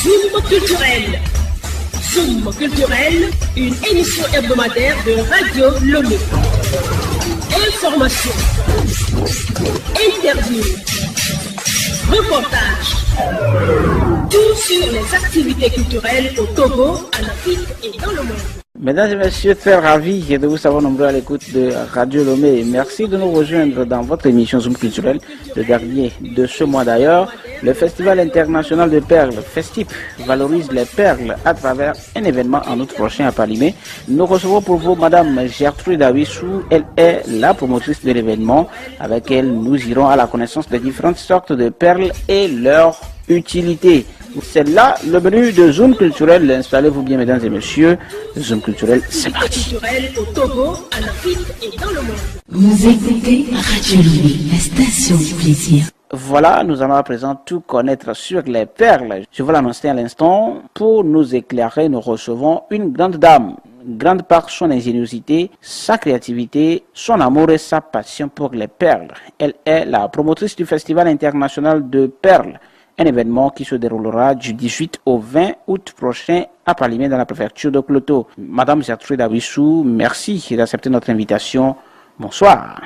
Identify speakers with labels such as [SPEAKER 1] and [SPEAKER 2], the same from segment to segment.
[SPEAKER 1] Zoom culturel. Zoom culturel, une émission hebdomadaire de Radio Lomé. Information, interview, reportage, tout sur les activités culturelles au Togo, en Afrique et dans le monde.
[SPEAKER 2] Mesdames et messieurs, très ravi de vous savoir nombreux à l'écoute de Radio Lomé. Merci de nous rejoindre dans votre émission Zoom culturel, le dernier de ce mois d'ailleurs. Le Festival international de perles, FESTIP, valorise les perles à travers un événement en août prochain à Palimé. Nous recevons pour vous Madame Gertrude Awissou. Elle est la promotrice de l'événement. Avec elle, nous irons à la connaissance des différentes sortes de perles et leur utilité. C'est là le menu de Zoom culturel. Installez-vous bien, mesdames et messieurs. Zoom culturel, c'est parti.
[SPEAKER 1] Culturel au Togo, en Afrique et dans le monde.
[SPEAKER 3] Vous écoutez Radio Lomé, la station du plaisir.
[SPEAKER 2] Voilà, nous allons à présent tout connaître sur les perles. Je vous l'annoncer à l'instant. Pour nous éclairer, nous recevons une grande dame. Grande par son ingéniosité, sa créativité, son amour et sa passion pour les perles. Elle est la promotrice du Festival international de perles. Un événement qui se déroulera du 18 au 20 août prochain à Palimé dans la préfecture de Kloto. Madame Gertrude Awissou, merci d'accepter notre invitation. Bonsoir.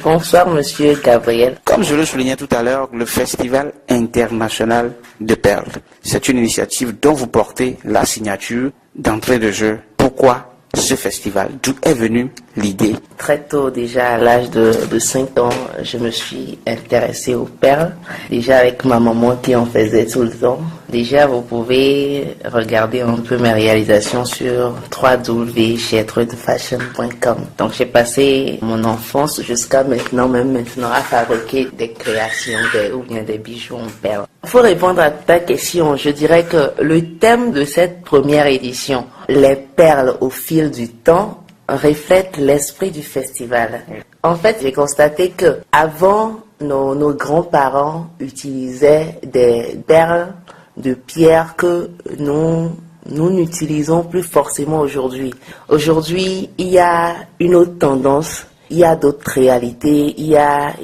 [SPEAKER 4] Bonsoir, monsieur Gabriel.
[SPEAKER 2] Comme je le soulignais tout à l'heure, le Festival international de perles, c'est une initiative dont vous portez la signature d'entrée de jeu. Pourquoi ce festival? D'où est venue l'idée?
[SPEAKER 4] Très tôt, déjà à l'âge de 5 ans, je me suis intéressé aux perles. Déjà avec ma maman qui en faisait tout le temps. Déjà, vous pouvez regarder un peu mes réalisations sur www.gertrudefashion.com. Donc, j'ai passé mon enfance jusqu'à maintenant, même maintenant, à fabriquer des créations ou bien des bijoux en perles. Pour répondre à ta question, je dirais que le thème de cette première édition, les perles au fil du temps, reflète l'esprit du festival. En fait, j'ai constaté que avant, nos grands-parents utilisaient des perles de pierre que nous n'utilisons plus forcément aujourd'hui. Aujourd'hui, il y a une autre tendance, il y a d'autres réalités, il y a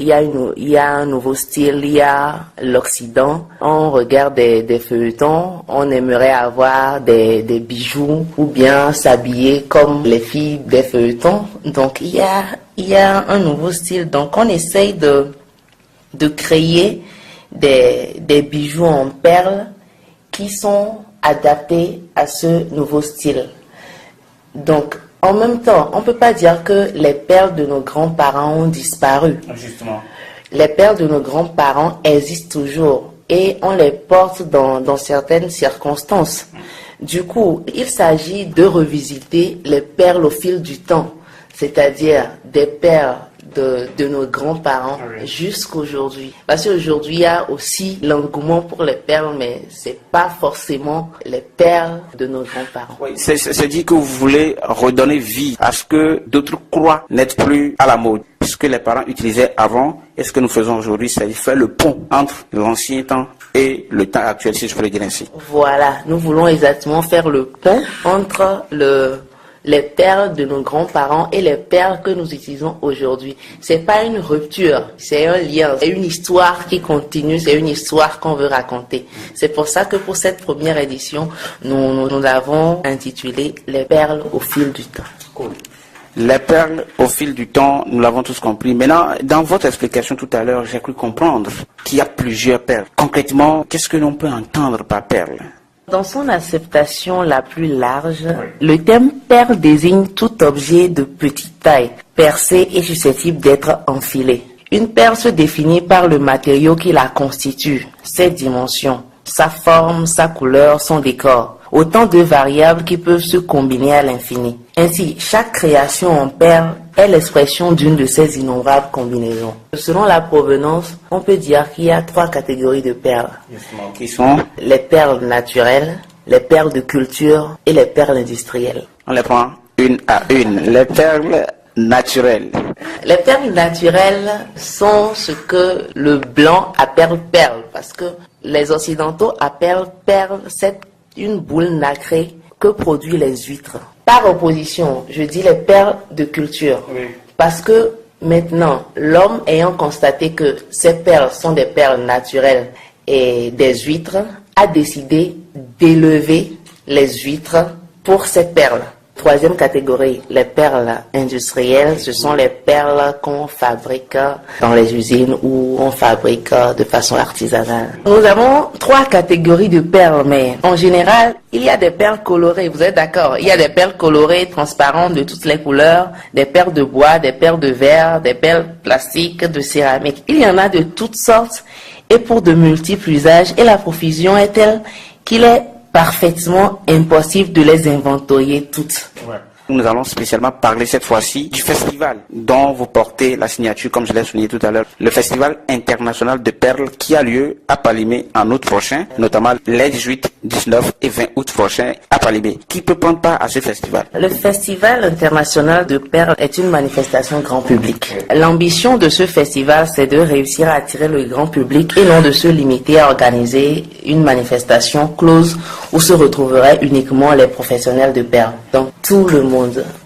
[SPEAKER 4] un nouveau style, il y a l'Occident. On regarde des feuilletons, on aimerait avoir des bijoux ou bien s'habiller comme les filles des feuilletons. Donc il y a un nouveau style. Donc on essaye de créer des bijoux en perles qui sont adaptés à ce nouveau style. Donc, en même temps, on ne peut pas dire que les perles de nos grands-parents ont disparu.
[SPEAKER 2] Justement.
[SPEAKER 4] Les perles de nos grands-parents existent toujours et on les porte dans certaines circonstances. Du coup, il s'agit de revisiter les perles au fil du temps, c'est-à-dire des perles de nos grands-parents jusqu'aujourd'hui. Parce qu'aujourd'hui, il y a aussi l'engouement pour les perles, mais c'est pas forcément les perles de nos grands-parents.
[SPEAKER 2] Oui, c'est dit que vous voulez redonner vie à ce que d'autres croient n'être plus à la mode. Ce que les parents utilisaient avant et ce que nous faisons aujourd'hui, c'est faire le pont entre l'ancien temps et le temps actuel, si je peux le dire ainsi.
[SPEAKER 4] Voilà, nous voulons exactement faire le pont entre les perles de nos grands-parents et les perles que nous utilisons aujourd'hui. C'est pas une rupture, c'est un lien, c'est une histoire qui continue, c'est une histoire qu'on veut raconter. C'est pour ça que pour cette première édition, nous l'avons intitulé Les perles au fil du temps.
[SPEAKER 2] Cool. Les perles au fil du temps, nous l'avons tous compris. Maintenant, dans votre explication tout à l'heure, j'ai cru comprendre qu'il y a plusieurs perles. Concrètement, qu'est-ce que l'on peut entendre par perle?
[SPEAKER 4] Dans son acceptation la plus large, le terme perle désigne tout objet de petite taille, percé et susceptible d'être enfilé. Une perle se définit par le matériau qui la constitue, ses dimensions, sa forme, sa couleur, son décor. Autant de variables qui peuvent se combiner à l'infini. Ainsi, chaque création en perle est l'expression d'une de ces innombrables combinaisons. Selon la provenance, on peut dire qu'il y a 3 catégories de perles.
[SPEAKER 2] Qui sont
[SPEAKER 4] les perles naturelles, les perles de culture et les perles industrielles.
[SPEAKER 2] On les prend une à une. Les perles naturelles.
[SPEAKER 4] Les perles naturelles sont ce que le blanc appelle perle, parce que les occidentaux appellent perle une boule nacrée que produisent les huîtres. Par opposition, je dis les perles de culture, parce que maintenant, l'homme ayant constaté que ces perles sont des perles naturelles et des huîtres, a décidé d'élever les huîtres pour ces perles. Troisième catégorie, les perles industrielles, ce sont les perles qu'on fabrique dans les usines ou on fabrique de façon artisanale. Nous avons 3 catégories de perles, mais en général, il y a des perles colorées, vous êtes d'accord? Il y a des perles colorées, transparentes, de toutes les couleurs, des perles de bois, des perles de verre, des perles plastiques, de céramique. Il y en a de toutes sortes et pour de multiples usages, et la profusion est telle qu'il est parfaitement impossible de les inventorier toutes.
[SPEAKER 2] Ouais. Nous allons spécialement parler cette fois-ci du festival dont vous portez la signature, comme je l'ai souligné tout à l'heure, le Festival international de perles qui a lieu à Palimé en août prochain, notamment les 18, 19 et 20 août prochains à Palimé. Qui peut prendre part à ce festival?
[SPEAKER 4] Le Festival international de perles est une manifestation grand public. L'ambition de ce festival, c'est de réussir à attirer le grand public et non de se limiter à organiser une manifestation close où se retrouveraient uniquement les professionnels de perles. Donc tout le monde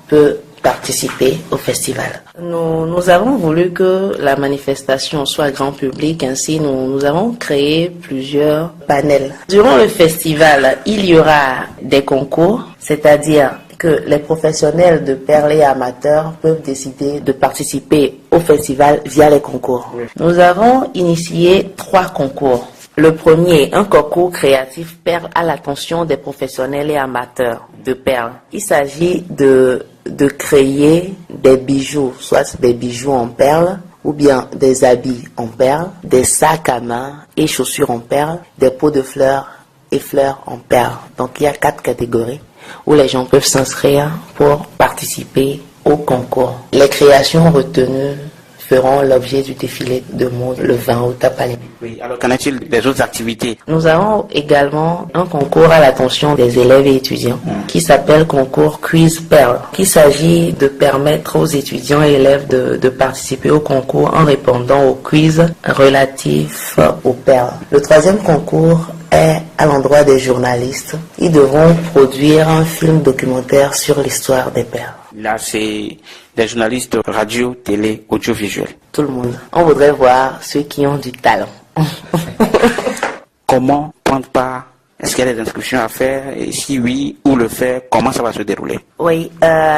[SPEAKER 4] peut participer au festival. Nous avons voulu que la manifestation soit grand public, ainsi nous avons créé plusieurs panels. Durant le festival, il y aura des concours, c'est-à-dire que les professionnels de perles et amateurs peuvent décider de participer au festival via les concours. Nous avons initié 3 concours. Le premier, un concours créatif perles à l'attention des professionnels et amateurs de perles. Il s'agit de créer des bijoux, soit des bijoux en perles, ou bien des habits en perles, des sacs à main et chaussures en perles, des pots de fleurs et fleurs en perles. Donc il y a 4 catégories où les gens peuvent s'inscrire pour participer au concours. Les créations retenues feront l'objet du défilé de mode le 20 août à Palimé.
[SPEAKER 2] Oui, alors qu'en est-il des autres activités?
[SPEAKER 4] Nous avons également un concours à l'attention des élèves et étudiants qui s'appelle concours Quiz Perles, qui s'agit de permettre aux étudiants et élèves de participer au concours en répondant aux quiz relatifs aux perles. Le troisième concours est à l'endroit des journalistes. Ils devront produire un film documentaire sur l'histoire des perles.
[SPEAKER 2] Là, c'est des journalistes radio, télé, audiovisuel.
[SPEAKER 4] Tout le monde. On voudrait voir ceux qui ont du talent.
[SPEAKER 2] Comment prendre part? Est-ce qu'il y a des inscriptions à faire? Et si oui, où le faire? Comment ça va se dérouler?
[SPEAKER 4] Oui,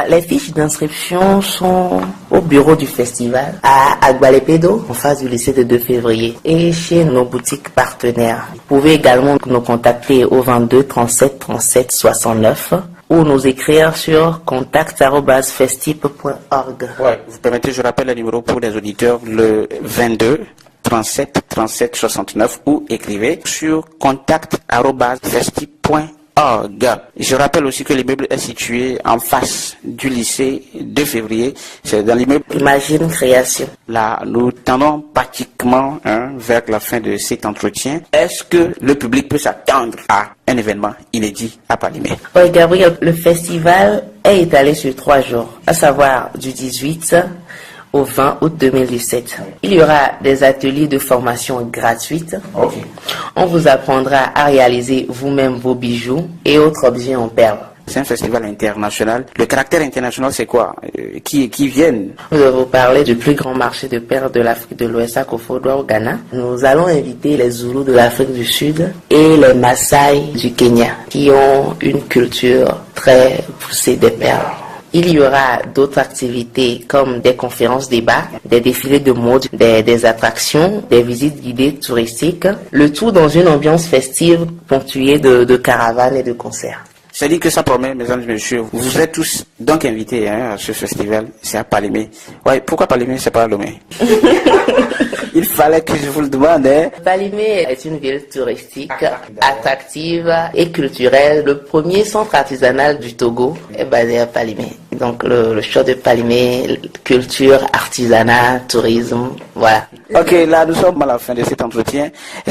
[SPEAKER 4] les fiches d'inscription sont au bureau du festival à Agbalepédo, en face du lycée de 2 février, et chez nos boutiques partenaires. Vous pouvez également nous contacter au 22 37 37 69 ou nous écrire sur contact@festip.org.
[SPEAKER 2] Ouais, vous permettez, je rappelle le numéro pour les auditeurs, le 22 37 37 69 ou écrivez sur contact@festip.org. Je rappelle aussi que l'immeuble est situé en face du lycée 2 février. C'est dans l'immeuble
[SPEAKER 4] Imagine Création.
[SPEAKER 2] Là, nous tendons pratiquement vers la fin de cet entretien. Est-ce que le public peut s'attendre à un événement inédit à Palimé?
[SPEAKER 4] Oui, Gabriel, le festival est étalé sur 3 jours, à savoir du 18 au 20 août 2017. Il y aura des ateliers de formation gratuites.
[SPEAKER 2] Okay.
[SPEAKER 4] On vous apprendra à réaliser vous-même vos bijoux et autres objets en perles.
[SPEAKER 2] C'est un festival international. Le caractère international, c'est quoi? Qui viennent?
[SPEAKER 4] Nous allons vous parler du plus grand marché de perles de l'Afrique de l'Ouest à Koforidua au Ghana. Nous allons inviter les Zoulous de l'Afrique du Sud et les Maasai du Kenya, qui ont une culture très poussée des perles. Il y aura d'autres activités comme des conférences débats, des défilés de mode, des attractions, des visites guidées touristiques, le tout dans une ambiance festive ponctuée de caravanes et de concerts.
[SPEAKER 2] C'est-à-dire que ça promet, mesdames et messieurs, vous êtes tous donc invités à ce festival, c'est à Palimé. Ouais, pourquoi Palimé, c'est pas à Lomé? Il fallait que je vous le demande.
[SPEAKER 4] Palimé est une ville touristique, attractive et culturelle. Le premier centre artisanal du Togo est basé à Palimé. Donc le choix de Palimé, culture, artisanat, tourisme, voilà.
[SPEAKER 2] Ok, là nous sommes à la fin de cet entretien.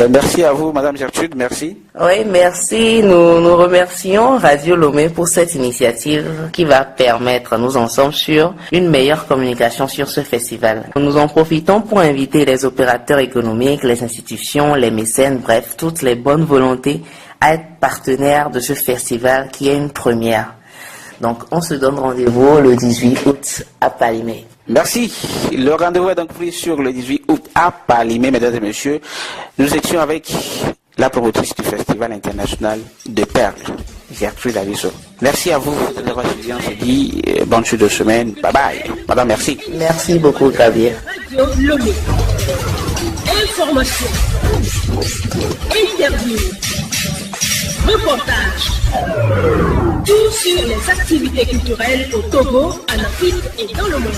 [SPEAKER 2] Merci à vous, Madame Gertrude, merci.
[SPEAKER 4] Oui, merci. Nous remercions Radio Lomé pour cette initiative qui va permettre à nous ensemble sur une meilleure communication sur ce festival. Nous en profitons pour inviter les opérateurs économiques, les institutions, les mécènes, bref, toutes les bonnes volontés à être partenaires de ce festival qui est une première. Donc, on se donne rendez-vous le 18 août à Palimé.
[SPEAKER 2] Merci. Le rendez-vous est donc pris sur le 18 août à Palimé, mesdames et messieurs. Nous étions avec la promotrice du Festival international de Perles, Gertrude Alisso. Merci à vous de l'avoir suivi. On se dit bonne suite de semaine. Bye bye. Madame, merci.
[SPEAKER 4] Merci beaucoup, Gabriel.
[SPEAKER 1] Radio Lomé. Information. Interview. Reportage. Tout sur les activités culturelles au Togo, en Afrique et dans le monde.